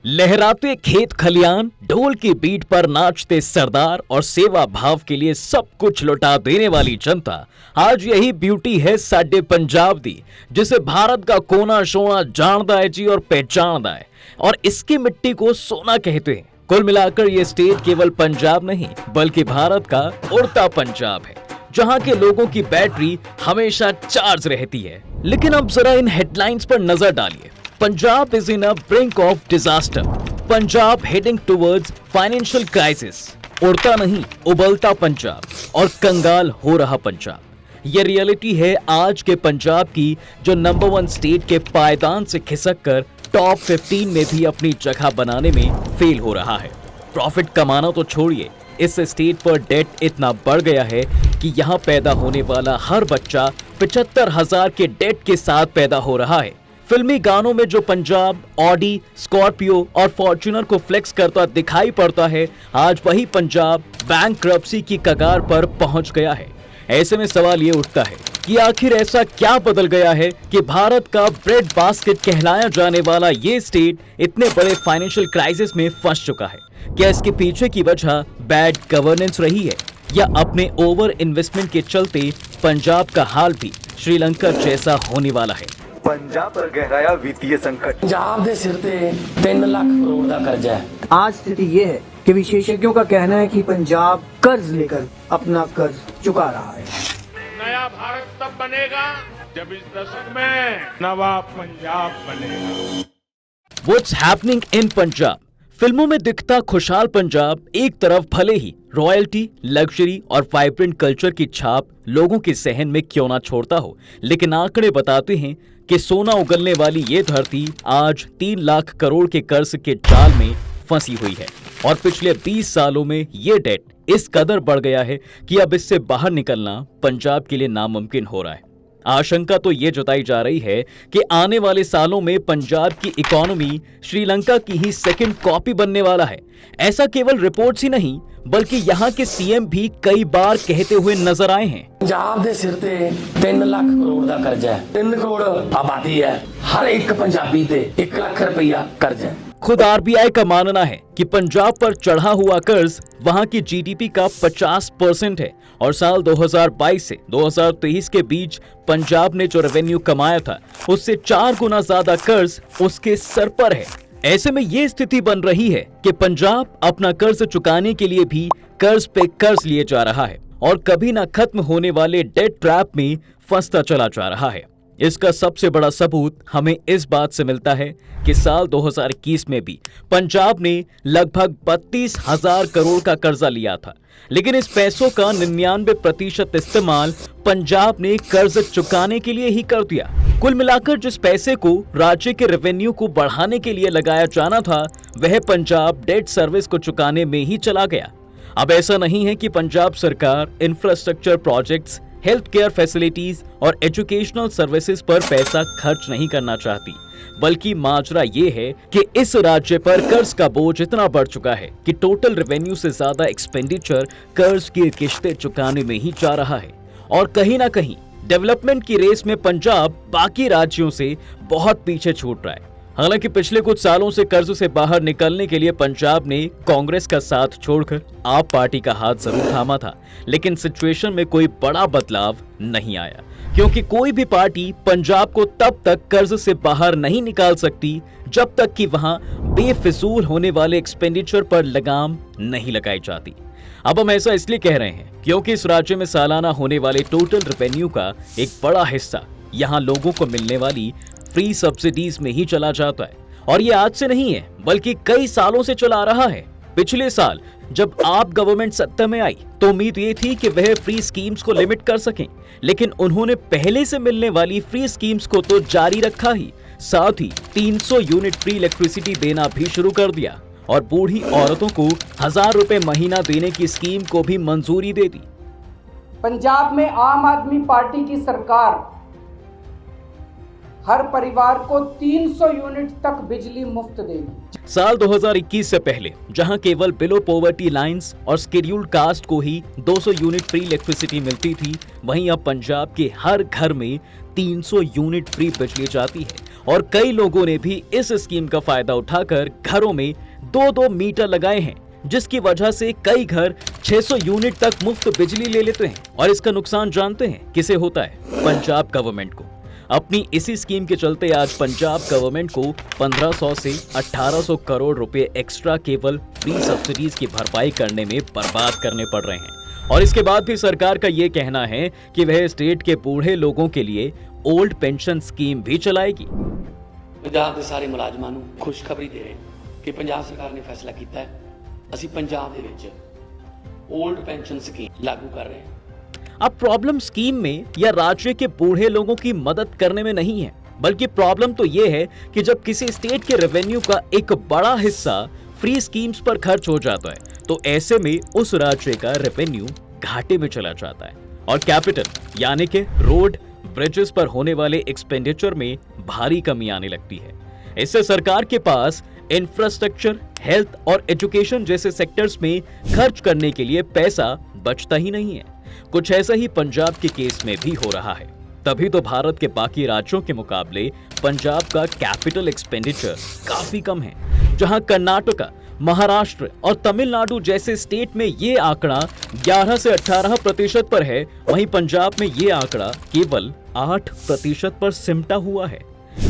लहराते खेत खलियान, ढोल की बीट पर नाचते सरदार और सेवा भाव के लिए सब कुछ लौटा देने वाली जनता। आज यही ब्यूटी है साडे पंजाब दी, जिसे भारत का कोना शोना जानदा है जी और पहचानदा है, और इसकी मिट्टी को सोना कहते हैं। कुल मिलाकर ये स्टेट केवल पंजाब नहीं बल्कि भारत का उड़ता पंजाब है, जहां के लोगों की बैटरी हमेशा चार्ज रहती है। लेकिन अब जरा इन हेडलाइंस पर नजर डालिए। Punjab is in a brink of disaster, Punjab heading towards financial crisis. उड़ता नहीं, उबलता पंजाब और कंगाल हो रहा पंजाब। ये रियलिटी है आज के पंजाब की, जो नंबर 1 स्टेट के पायदान से खिसक कर टॉप 15 में भी अपनी जगह बनाने में फेल हो रहा है। प्रॉफिट कमाना तो छोड़िए, इस स्टेट पर डेट इतना बढ़ गया है कि यहाँ पैदा होने वाला हर बच्चा 75,000 के डेट के साथ पैदा हो रहा है। फिल्मी गानों में जो पंजाब ऑडी, स्कॉर्पियो और फॉर्च्यूनर को फ्लेक्स करता दिखाई पड़ता है, आज वही पंजाब बैंकरप्सी की कगार पर पहुंच गया है। ऐसे में सवाल ये उठता है कि आखिर ऐसा क्या बदल गया है कि भारत का ब्रेड बास्केट कहलाया जाने वाला ये स्टेट इतने बड़े फाइनेंशियल क्राइसिस में फंस चुका है। क्या इसके पीछे की वजह बैड गवर्नेंस रही है, या अपने ओवर इन्वेस्टमेंट के चलते पंजाब का हाल भी श्रीलंका जैसा होने वाला है? पंजाब पर गहराया वित्तीय संकट। पंजाब के सिर पे 3 लाख करोड़ का कर्जा है। आज स्थिति ये है कि विशेषज्ञों का कहना है कि पंजाब कर्ज लेकर अपना कर्ज चुका रहा है। नया भारत तब बनेगा जब इस दशक में नवा पंजाब बनेगा। What's happening in Punjab? फिल्मों में दिखता खुशहाल पंजाब एक तरफ भले ही रॉयल्टी, लग्जरी और वाइब्रेंट कल्चर की छाप लोगों के सहन में क्यों ना छोड़ता हो, लेकिन आंकड़े बताते हैं कि सोना उगलने वाली ये धरती आज 3 लाख करोड़ के कर्ज के जाल में फंसी हुई है, और पिछले 20 सालों में ये डेट इस कदर बढ़ गया है कि अब इससे बाहर निकलना पंजाब के लिए नामुमकिन हो रहा है। आशंका तो ये जताई जा रही है कि आने वाले सालों में पंजाब की इकोनॉमी श्रीलंका की ही सेकंड कॉपी बनने वाला है। ऐसा केवल रिपोर्ट्स ही नहीं बल्कि यहाँ के सीएम भी कई बार कहते हुए नजर आए हैं। पंजाब के सिर पे 3 लाख करोड़ का कर्जा है। 3 करोड़ आबादी है, हर एक पंजाबी पे 1 लाख रुपया कर्जा है। खुद आरबीआई का मानना है कि पंजाब पर चढ़ा हुआ कर्ज वहां की जीडीपी का 50% है, और साल 2022 से 2023 के बीच पंजाब ने जो रेवेन्यू कमाया था उससे 4 गुना ज्यादा कर्ज उसके सर पर है। ऐसे में ये स्थिति बन रही है कि पंजाब अपना कर्ज चुकाने के लिए भी कर्ज पे कर्ज लिए जा रहा है और कभी ना खत्म होने वाले डेट ट्रैप में फंसता चला जा रहा है। इसका सबसे बड़ा सबूत हमें इस बात से मिलता है कि साल 2021 में भी पंजाब ने लगभग 32,000 करोड़ का कर्जा लिया था, लेकिन इस पैसों का 99% इस्तेमाल पंजाब ने कर्ज चुकाने के लिए ही कर दिया। कुल मिलाकर जिस पैसे को राज्य के रेवेन्यू को बढ़ाने के लिए लगाया जाना था, वह पंजाब डेट सर्विस को चुकाने में ही चला गया। अब ऐसा नहीं है कि पंजाब सरकार infrastructure projects, health care facilities और एजुकेशनल सर्विसेज पर पैसा खर्च नहीं करना चाहती, बल्कि माजरा ये है कि इस राज्य पर कर्ज का बोझ इतना बढ़ चुका है कि टोटल रेवेन्यू से ज्यादा एक्सपेंडिचर कर्ज की किश्तें चुकाने में ही जा रहा है। और कहीं ना कहीं डेवलपमेंट की रेस में पंजाब बाकी राज्यों से बहुत पीछे छूट रहा है। हालांकि पिछले कुछ सालों से कर्ज से बाहर निकलने के लिए पंजाब ने कांग्रेस का साथ छोड़कर आप पार्टी का हाथ जरूर थामा था, लेकिन सिचुएशन में कोई बड़ा बदलाव नहीं आया, क्योंकि कोई भी पार्टी पंजाब को तब तक कर्ज से बाहर नहीं निकाल सकती जब तक कि वहां बेफिजूल होने वाले एक्सपेंडिचर पर लगाम नहीं लगाई जाती। अब हम ऐसा इसलिए कह रहे हैं क्योंकि इस राज्य में सालाना होने वाले टोटल रेवेन्यू का एक बड़ा हिस्सा यहाँ लोगों को मिलने वाली फ्री सब्सिडीज में ही चला जाता है, और ये आज से नहीं है बल्कि कई सालों से चला रहा है। पिछले साल जब आप गवर्नमेंट सत्ता में आई तो उम्मीद ये थी कि वह फ्री स्कीम्स को लिमिट कर सकें, लेकिन उन्होंने पहले से मिलने वाली फ्री स्कीम्स को तो जारी रखा ही, साथ ही 300 यूनिट फ्री इलेक्ट्रिसिटी देना भी शुरू कर दिया, और बूढ़ी औरतों को 1000 रुपए महीना देने की स्कीम को भी मंजूरी दे दी। पंजाब में आम आदमी पार्टी की सरकार हर परिवार को 300 यूनिट तक बिजली मुफ्त देगी। साल 2021 से पहले जहां केवल बिलो पॉवर्टी लाइंस और शेड्यूल्ड कास्ट को ही 200 यूनिट फ्री इलेक्ट्रिसिटी मिलती थी, वहीं अब पंजाब के हर घर में 300 यूनिट फ्री बिजली जाती है और कई लोगों ने भी इस स्कीम का फायदा उठाकर घरों में 2-2 मीटर लगाए हैं, जिसकी वजह से कई घर 600 यूनिट तक मुफ्त बिजली ले लेते हैं। और इसका नुकसान जानते हैं किसे होता है? पंजाब गवर्नमेंट को। अपनी इसी स्कीम के चलते आज पंजाब गवर्नमेंट को 1500 से 1800 करोड़ रुपए एक्स्ट्रा केवल फ्री सब्सिडीज की भरपाई करने में बर्बाद करने पड़ रहे हैं। और इसके बाद भी सरकार का ये कहना है कि वह स्टेट के बूढ़े लोगों के लिए ओल्ड पेंशन स्कीम भी चलाएगी। पंजाब के सारे मुलाजमां नूं खुशखबरी दे रहे हैं कि पंजाब सरकार ने फैसला किया है, ਅਸੀਂ पंजाब ਦੇ ਵਿੱਚ ओल्ड पेंशन स्कीम लागू कर रहे हैं। अब प्रॉब्लम स्कीम में या राज्य के बूढ़े लोगों की मदद करने में नहीं है, बल्कि प्रॉब्लम तो ये है कि जब किसी स्टेट के रेवेन्यू का एक बड़ा हिस्सा फ्री स्कीम्स पर खर्च हो जाता है, तो ऐसे में उस राज्य का रेवेन्यू घाटे में चला जाता है और कैपिटल यानी कि रोड ब्रिजेस पर होने वाले एक्सपेंडिचर में भारी कमी आने लगती है। इससे सरकार के पास इंफ्रास्ट्रक्चर, हेल्थ और एजुकेशन जैसे सेक्टर्स में खर्च करने के लिए पैसा बचता ही नहीं है। कुछ ऐसा ही पंजाब के केस में भी हो रहा है। तभी तो भारत के बाकी राज्यों के मुकाबले पंजाब का कैपिटल एक्सपेंडिचर काफी कम है। जहां कर्नाटका, महाराष्ट्र और तमिलनाडु जैसे स्टेट में ये आंकड़ा 11 से 18% पर है, वहीं पंजाब में ये आंकड़ा केवल 8% पर सिमटा हुआ है।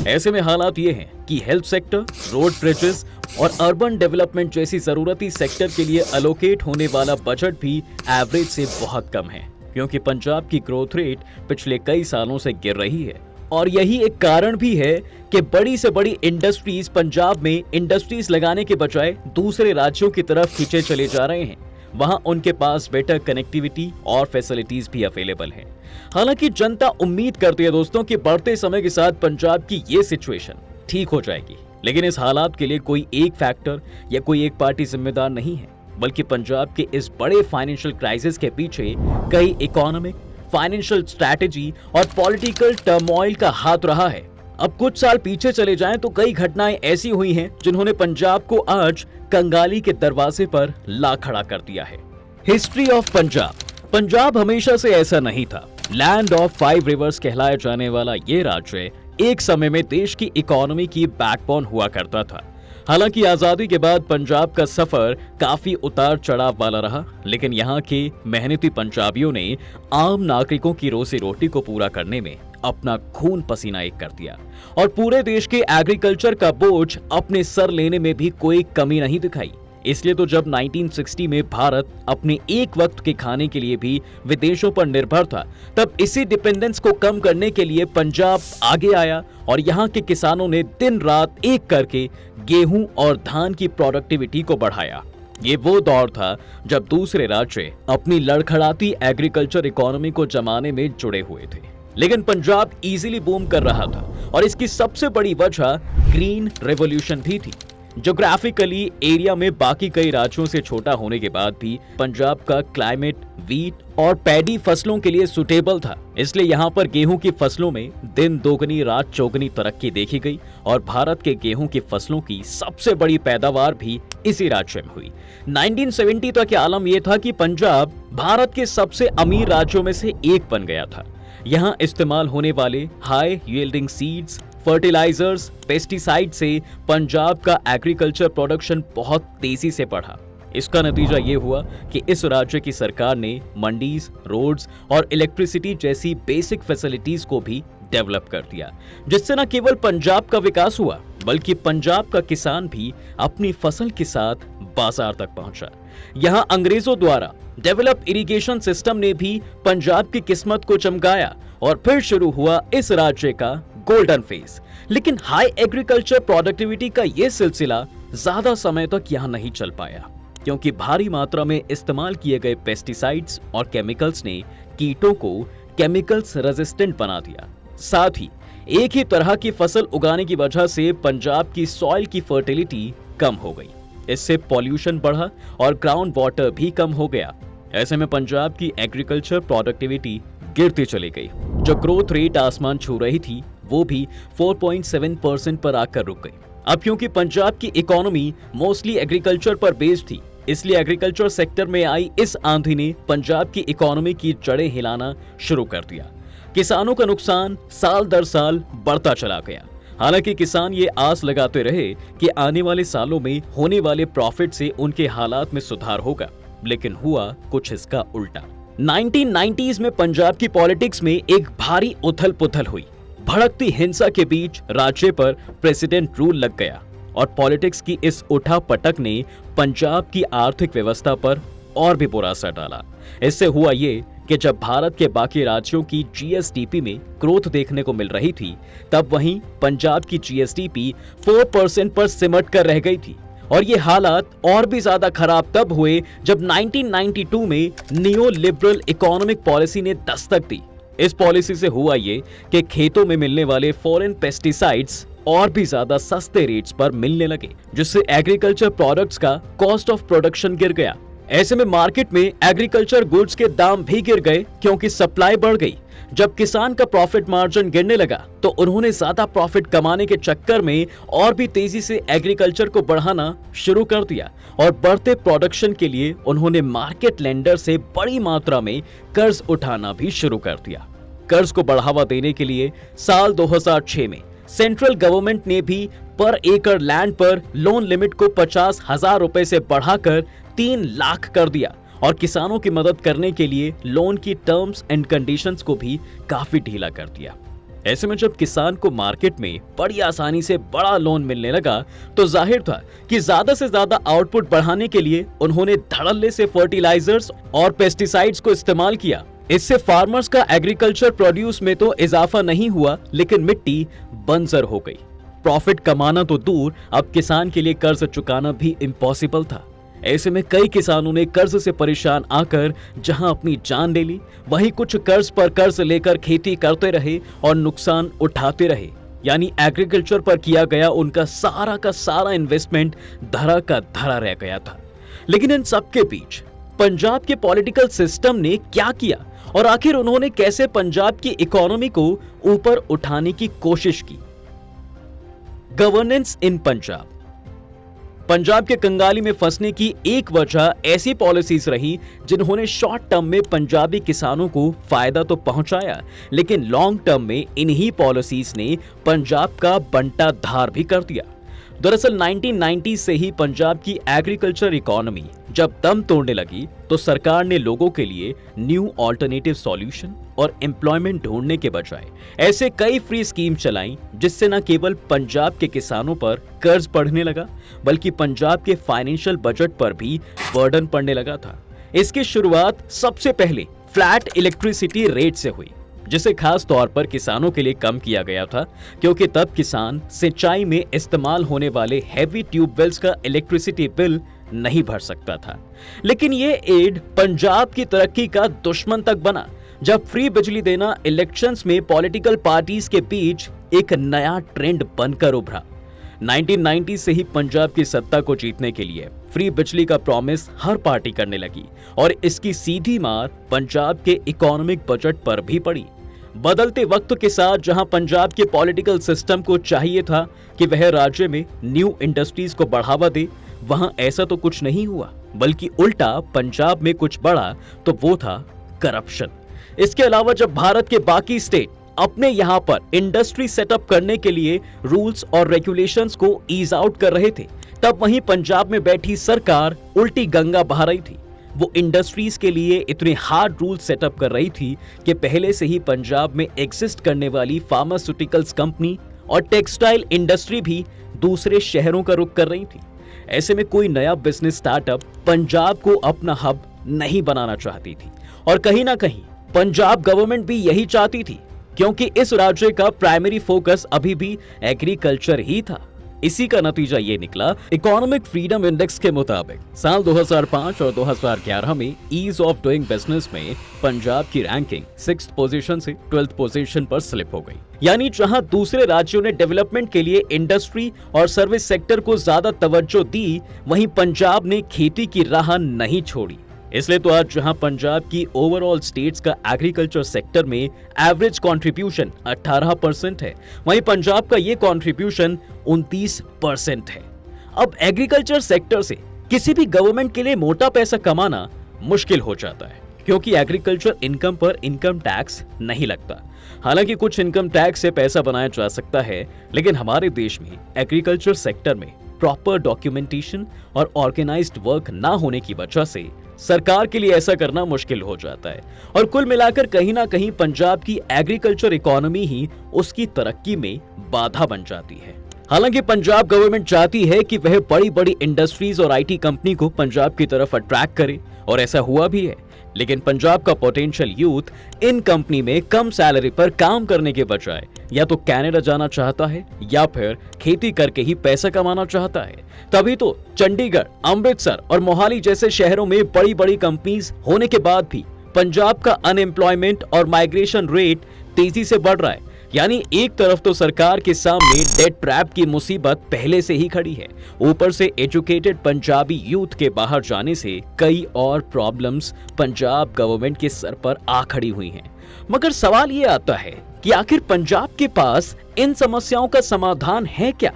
ऐसे में हालात ये हैं कि हेल्थ सेक्टर, रोड ब्रिजेस और अर्बन डेवलपमेंट जैसी जरूरती सेक्टर के लिए अलोकेट होने वाला बजट भी एवरेज से बहुत कम है, क्योंकि पंजाब की ग्रोथ रेट पिछले कई सालों से गिर रही है। और यही एक कारण भी है कि बड़ी से बड़ी इंडस्ट्रीज पंजाब में इंडस्ट्रीज लगाने के बजाय दूसरे राज्यों की तरफ खींचे चले जा रहे हैं। वहां उनके पास बेटर कनेक्टिविटी और फैसिलिटीज भी अवेलेबल हैं। हालांकि जनता उम्मीद करती है दोस्तों कि बढ़ते समय के साथ पंजाब की ये सिचुएशन ठीक हो जाएगी, लेकिन इस हालात के लिए कोई एक फैक्टर या कोई एक पार्टी जिम्मेदार नहीं है, बल्कि पंजाब के इस बड़े फाइनेंशियल क्राइसिस के पीछे कई इकोनॉमिक, फाइनेंशियल स्ट्रैटेजी और पॉलिटिकल टर्मोइल का हाथ रहा है। अब कुछ साल पीछे चले जाएं तो कई घटनाएं ऐसी हुई हैं जिन्होंने पंजाब को आज कंगाली के दरवाजे पर ला खड़ा कर दिया है। History of Punjab. पंजाब हमेशा से ऐसा नहीं था। लैंड ऑफ 5 रिवर्स कहलाया जाने वाला ये राज्य एक समय में देश की इकोनॉमी की बैकबोन हुआ करता था। हालांकि आजादी के बाद पंजाब का सफर काफी उतार चढ़ाव वाला रहा, लेकिन यहाँ के मेहनती पंजाबियों ने आम नागरिकों की रोजी रोटी को पूरा करने में अपना खून पसीना एक कर दिया और पूरे देश के एग्रीकल्चर का बोझ अपने सर लेने में भी कोई कमी नहीं दिखाई। इसलिए तो जब 1960 में भारत अपने एक वक्त के खाने के लिए भी विदेशों पर निर्भर था, तब इसी डिपेंडेंस को कम करने के लिए पंजाब आगे आया और यहाँ के किसानों ने दिन रात एक करके गेहूं और धान की प्रोडक्टिविटी को बढ़ाया। ये वो दौर था जब दूसरे राज्य अपनी लड़खड़ाती एग्रीकल्चर इकोनॉमी को जमाने में जुड़े हुए थे, लेकिन पंजाब इजीली बूम कर रहा था और इसकी सबसे बड़ी वजह ग्रीन रेवोल्यूशन भी थी। ज्योग्राफिकली एरिया में बाकी कई राज्यों से छोटा होने के बाद भी पंजाब का क्लाइमेट वीट और पैडी फसलों के लिए सुटेबल था, इसलिए यहाँ पर गेहूं की फसलों में दिन दोगुनी रात चौगुनी तरक्की देखी गई और भारत के गेहूं की फसलों की सबसे बड़ी पैदावार भी इसी राज्य में हुई। 1970 तक के आलम यह था कि पंजाब भारत के सबसे अमीर राज्यों में से एक बन गया था। यहाँ इस्तेमाल होने वाले high yielding seeds, fertilisers, pesticide से पंजाब का एग्रीकल्चर प्रोडक्शन बहुत तेजी से बढ़ा। इसका नतीजा ये हुआ कि इस राज्य की सरकार ने मंडीज, रोड्स और इलेक्ट्रिसिटी जैसी बेसिक फैसिलिटीज को भी डेवलप कर दिया, जिससे न केवल पंजाब का विकास हुआ बल्कि पंजाब का किसान भी अपनी फसल के साथ बाजार तक पहुंचा। यहां अंग्रेजों द्वारा डेवलप इरिगेशन सिस्टम ने भी पंजाब की किस्मत को चमकाया और फिर शुरू हुआ इस राज्य का गोल्डन फेज। लेकिन हाई एग्रीकल्चर प्रोडक्टिविटी का यह सिलसिला ज्यादा समय तक यहां नहीं चल पाया, क्योंकि भारी मात्रा में इस्तेमाल किए गए पेस्टिसाइड्स और केमिकल्स ने कीटों को केमिकल्स रेजिस्टेंट बना दिया। साथ ही एक ही तरह की फसल उगाने की वजह से पंजाब की सॉइल की फर्टिलिटी कम हो गई। इससे पॉल्यूशन बढ़ा और ग्राउंड वाटर भी कम हो गया। ऐसे में पंजाब की एग्रीकल्चर प्रोडक्टिविटी गिरती चली गई। जो ग्रोथ रेट आसमान छू रही थी वो भी 4.7% पर आकर रुक गई। अब क्योंकि पंजाब की इकोनॉमी मोस्टली एग्रीकल्चर पर बेस्ड थी, इसलिए एग्रीकल्चर सेक्टर में आई इस आंधी ने पंजाब की इकोनॉमी की जड़ें हिलाना शुरू कर दिया। किसानों का नुकसान साल दर साल बढ़ता चला गया। हालांकि किसान ये आस लगाते रहे कि आने वाले सालों में होने वाले प्रॉफिट से उनके हालात में सुधार होगा, लेकिन हुआ कुछ इसका उल्टा। 1990s में पंजाब की पॉलिटिक्स में एक भारी उथल पुथल हुई। भड़कती हिंसा के बीच राज्य पर प्रेसिडेंट रूल लग गया और पॉलिटिक्स की इस उठा पटक ने पंजाब की आर्थिक व्यवस्था पर और भी बुरा असर डाला। इससे हुआ ये कि जब भारत के बाकी राज्यों की जीएसडीपी में ग्रोथ देखने को मिल रही थी, तब वहीं पंजाब की जीएसडीपी 4% पर सिमट कर रह गई थी। और ये हालात और भी ज्यादा खराब तब हुए जब 1992 में नियो लिबरल इकोनॉमिक पॉलिसी ने दस्तक दी। इस पॉलिसी से हुआ ये कि खेतों में मिलने वाले फॉरेन पेस्टिसाइड्स और भी ज्यादा सस्ते रेट्स पर मिलने लगे, जिससे एग्रीकल्चर प्रोडक्ट्स का कॉस्ट ऑफ प्रोडक्शन गिर गया। ऐसे में मार्केट में एग्रीकल्चर गुड्स के दाम भी गिर गए क्योंकि सप्लाई बढ़ गई। जब किसान का प्रॉफिट मार्जिन गिरने लगा तो उन्होंने ज्यादा प्रॉफिट कमाने के चक्कर में और भी तेजी से एग्रीकल्चर को बढ़ाना शुरू कर दिया और बढ़ते प्रोडक्शन के लिए उन्होंने मार्केट लेंडर से बड़ी मात्रा में कर्ज उठाना भी शुरू कर दिया। कर्ज को बढ़ावा देने के लिए साल 2006 में सेंट्रल गवर्नमेंट ने भी पर एकड़ लैंड पर लोन लिमिट को 50,000 रुपए से बढ़ाकर 3 लाख कर दिया और किसानों की मदद करने के लिए लोन की टर्म्स एंड कंडीशंस को भी काफी ढीला कर दिया। ऐसे में जब किसान को मार्केट में बड़ी आसानी से बड़ा लोन मिलने लगा तो जाहिर था कि ज्यादा से ज्यादा आउटपुट बढ़ाने के लिए उन्होंने धड़ल्ले से फर्टिलाइजर्स और पेस्टिसाइड्स को इस्तेमाल किया। इससे फार्मर्स का एग्रीकल्चर प्रोड्यूस में तो इजाफा नहीं हुआ, लेकिन मिट्टी बंजर हो गई। प्रॉफिट कमाना तो दूर, अब किसान के लिए कर्ज चुकाना भी इम्पॉसिबल था। ऐसे में कई किसानों ने कर्ज से परेशान आकर जहां अपनी जान ले ली, वहीं कुछ कर्ज पर कर्ज लेकर खेती करते रहे और नुकसान उठाते रहे। यानी एग्रीकल्चर पर किया गया उनका सारा का सारा इन्वेस्टमेंट धरा का धरा रह गया था। लेकिन इन सबके बीच पंजाब के पॉलिटिकल सिस्टम ने क्या किया और आखिर उन्होंने कैसे पंजाब की इकोनॉमी को ऊपर उठाने की कोशिश की? गवर्नेंस इन पंजाब। पंजाब के कंगाली में फंसने की एक वजह ऐसी पॉलिसीज रही जिन्होंने शॉर्ट टर्म में पंजाबी किसानों को फायदा तो पहुंचाया, लेकिन लॉन्ग टर्म में इन्हीं पॉलिसीज ने पंजाब का बंटा धार भी कर दिया। दरअसल 1990 से ही पंजाब की एग्रीकल्चर इकोनॉमी जब दम तोड़ने लगी तो सरकार ने लोगों के लिए न्यू ऑल्टरनेटिव सॉल्यूशन और एम्प्लॉयमेंट ढूंढने के बजाय ऐसे कई फ्री स्कीम चलाई जिससे न केवल पंजाब के किसानों पर कर्ज बढ़ने लगा, बल्कि पंजाब के फाइनेंशियल बजट पर भी बर्डन पड़ने लगा था। इसकी शुरुआत सबसे पहले फ्लैट इलेक्ट्रिसिटी रेट से हुई, जिसे खास तौर पर किसानों के लिए कम किया गया था, क्योंकि तब किसान सिंचाई में इस्तेमाल होने वाले हैवी ट्यूबवेल्स का इलेक्ट्रिसिटी बिल नहीं भर सकता था। लेकिन ये एड पंजाब की तरक्की का दुश्मन तक बना जब फ्री बिजली देना इलेक्शंस में पॉलिटिकल पार्टीज के बीच एक नया ट्रेंड बनकर उभरा। 1990 से ही पंजाब की सत्ता को जीतने के लिए फ्री बिजली का प्रॉमिस हर पार्टी करने लगी और इसकी सीधी मार पंजाब के इकोनॉमिक बजट पर भी पड़ी। बदलते वक्त के साथ जहां पंजाब के पॉलिटिकल सिस्टम को चाहिए था कि वह राज्य में न्यू इंडस्ट्रीज को बढ़ावा दे, वहां ऐसा तो कुछ नहीं हुआ, बल्कि उल्टा पंजाब में कुछ बढ़ा तो वो था करप्शन। इसके अलावा जब भारत के बाकी स्टेट अपने यहाँ पर इंडस्ट्री सेटअप करने के लिए रूल्स और रेगुलेशंस को ईज आउट कर रहे थे, तब वहीं पंजाब में बैठी सरकार उल्टी गंगा बहा रही थी। वो इंडस्ट्रीज के लिए इतने हार्ड रूल सेटअप कर रही थी कि पहले से ही पंजाब में एग्जिस्ट करने वाली फार्मास्यूटिकल्स कंपनी और टेक्सटाइल इंडस्ट्री भी दूसरे शहरों का रुख कर रही थी। ऐसे में कोई नया बिजनेस स्टार्टअप पंजाब को अपना हब नहीं बनाना चाहती थी और कहीं ना कहीं पंजाब गवर्नमेंट भी यही चाहती थी, क्योंकि इस राज्य का प्राइमरी फोकस अभी भी एग्रीकल्चर ही था। इसी का नतीजा ये निकला। इकोनॉमिक फ्रीडम इंडेक्स के मुताबिक साल 2005 और 2011 में ईज ऑफ डूइंग बिजनेस में पंजाब की रैंकिंग 6th पोजीशन से 12th पोजीशन पर स्लिप हो गई। यानी जहां दूसरे राज्यों ने डेवलपमेंट के लिए इंडस्ट्री और सर्विस सेक्टर को ज्यादा तवज्जो दी, वहीं पंजाब ने खेती की राह नहीं छोड़ी। इसलिए तो आज जहां पंजाब की ओवरऑल स्टेट्स का एग्रीकल्चर सेक्टर में एवरेज कंट्रीब्यूशन 18% है, वहीं पंजाब का ये कंट्रीब्यूशन 29% है। अब एग्रीकल्चर सेक्टर से किसी भी गवर्नमेंट के लिए मोटा पैसा कमाना मुश्किल हो जाता है, क्योंकि एग्रीकल्चर इनकम पर इनकम टैक्स नहीं लगता। हालांकि कुछ इनकम टैक्स से पैसा बनाया जा सकता है, लेकिन हमारे देश में एग्रीकल्चर सेक्टर में प्रॉपर डॉक्यूमेंटेशन और ऑर्गेनाइज्ड वर्क ना होने की वजह से सरकार के लिए ऐसा करना मुश्किल हो जाता है और कुल मिलाकर कहीं ना कहीं पंजाब की एग्रीकल्चर इकोनॉमी ही उसकी तरक्की में बाधा बन जाती है। हालांकि पंजाब गवर्नमेंट चाहती है कि वह बड़ी बड़ी इंडस्ट्रीज और आईटी कंपनी को पंजाब की तरफ अट्रैक्ट करे, और ऐसा हुआ भी है, लेकिन पंजाब का पोटेंशियल यूथ इन कंपनी में कम सैलरी पर काम करने के बजाय या तो कनाडा जाना चाहता है या फिर खेती करके ही पैसा कमाना चाहता है। तभी तो चंडीगढ़, अमृतसर और मोहाली जैसे शहरों में बड़ी बड़ी कंपनीज होने के बाद भी पंजाब का अनएम्प्लॉयमेंट और माइग्रेशन रेट तेजी से बढ़ रहा है। यानी एक तरफ तो सरकार के सामने डेट ट्रैप की मुसीबत पहले से ही खड़ी है, ऊपर से एजुकेटेड पंजाबी यूथ के बाहर जाने से कई और प्रॉब्लम्स पंजाब गवर्नमेंट के सर पर आ खड़ी हुई हैं। मगर सवाल ये आता है कि आखिर पंजाब के पास इन समस्याओं का समाधान है क्या?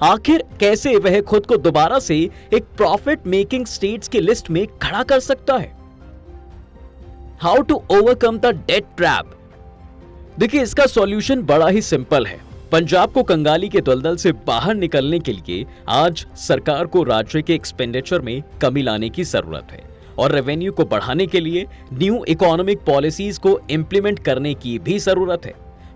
आखिर कैसे वह खुद को दोबारा से एक प्रॉफिट मेकिंग स्टेट्स की लिस्ट में खड़ा कर सकता है? How to overcome the debt trap? देखिए, इसका सॉल्यूशन बड़ा ही सिंपल है। पंजाब को कंगाली के दलदल से बाहर निकलने के लिए आज सरकार को राज्य के एक्सपेंडिचर में कमी लाने की जरूरत है और रेवेन्यू को बढ़ाने के लिए न्यू इकोनॉमिक पॉलिसीज को इंप्लीमेंट करने की भी जरूरत है।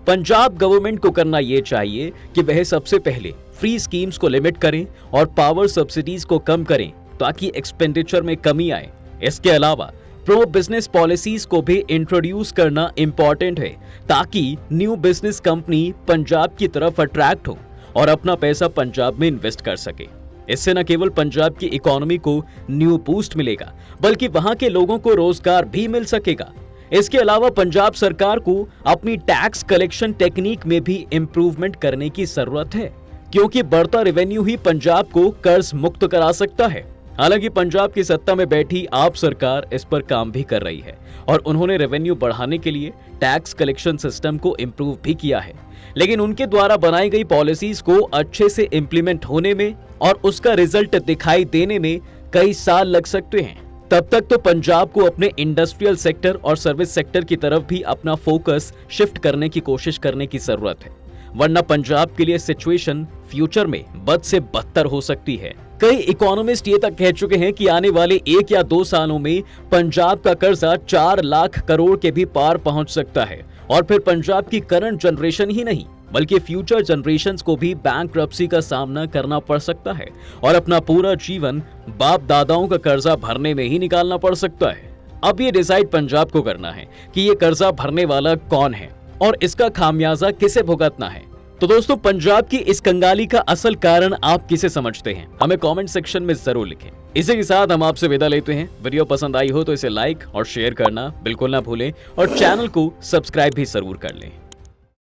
पंजाब गवर्नमेंट को करना यह चाहिए कि वह सबसे पहले फ्री स्कीम्स को लिमिट करें और पावर सब्सिडीज को कम करें ताकि एक्सपेंडिचर में कमी आए। इसके अलावा प्रो बिजनेस पॉलिसीज को भी इंट्रोड्यूस करना इंपॉर्टेंट है ताकि न्यू बिजनेस कंपनी पंजाब की तरफ अट्रैक्ट हो और अपना पैसा पंजाब में इन्वेस्ट कर सके। इससे न केवल पंजाब की इकोनॉमी को न्यू बूस्ट मिलेगा, बल्कि वहां के लोगों को रोजगार भी मिल सकेगा। इसके अलावा पंजाब सरकार को अपनी टैक्स कलेक्शन टेक्निक में भी इंप्रूवमेंट करने की जरूरत है, क्योंकि बढ़ता रेवेन्यू ही पंजाब को कर्ज मुक्त करा सकता है। हालांकि पंजाब की सत्ता में बैठी आप सरकार इस पर काम भी कर रही है और उन्होंने रेवेन्यू बढ़ाने के लिए टैक्स कलेक्शन सिस्टम को इंप्रूव भी किया है, लेकिन उनके द्वारा बनाई गई पॉलिसीज को अच्छे से इंप्लीमेंट होने में और उसका रिजल्ट दिखाई देने में कई साल लग सकते हैं। तब तक तो पंजाब को अपने इंडस्ट्रियल सेक्टर और सर्विस सेक्टर की तरफ भी अपना फोकस शिफ्ट करने की कोशिश करने की जरूरत है, वरना पंजाब के लिए सिचुएशन फ्यूचर में बद से बदतर हो सकती है। कई इकोनॉमिस्ट ये तक कह चुके हैं कि आने वाले 1 या 2 सालों में पंजाब का कर्जा 4 लाख करोड़ के भी पार पहुंच सकता है और फिर पंजाब की करंट जनरेशन ही नहीं बल्कि फ्यूचर जनरेशंस को भी बैंकरप्सी का सामना करना पड़ सकता है और अपना पूरा जीवन बाप दादाओं का कर्जा भरने में ही निकालना पड़ सकता है। अब ये डिसाइड पंजाब को करना है कि ये कर्जा भरने वाला कौन है और इसका खामियाजा किसे भुगतना है। तो दोस्तों, पंजाब की इस कंगाली का असल कारण आप किसे समझते हैं? हमें कमेंट सेक्शन में जरूर लिखें। इसी के साथ हम आपसे विदा लेते हैं। वीडियो पसंद आई हो तो इसे लाइक और शेयर करना बिल्कुल ना भूलें और चैनल को सब्सक्राइब भी जरूर कर लें।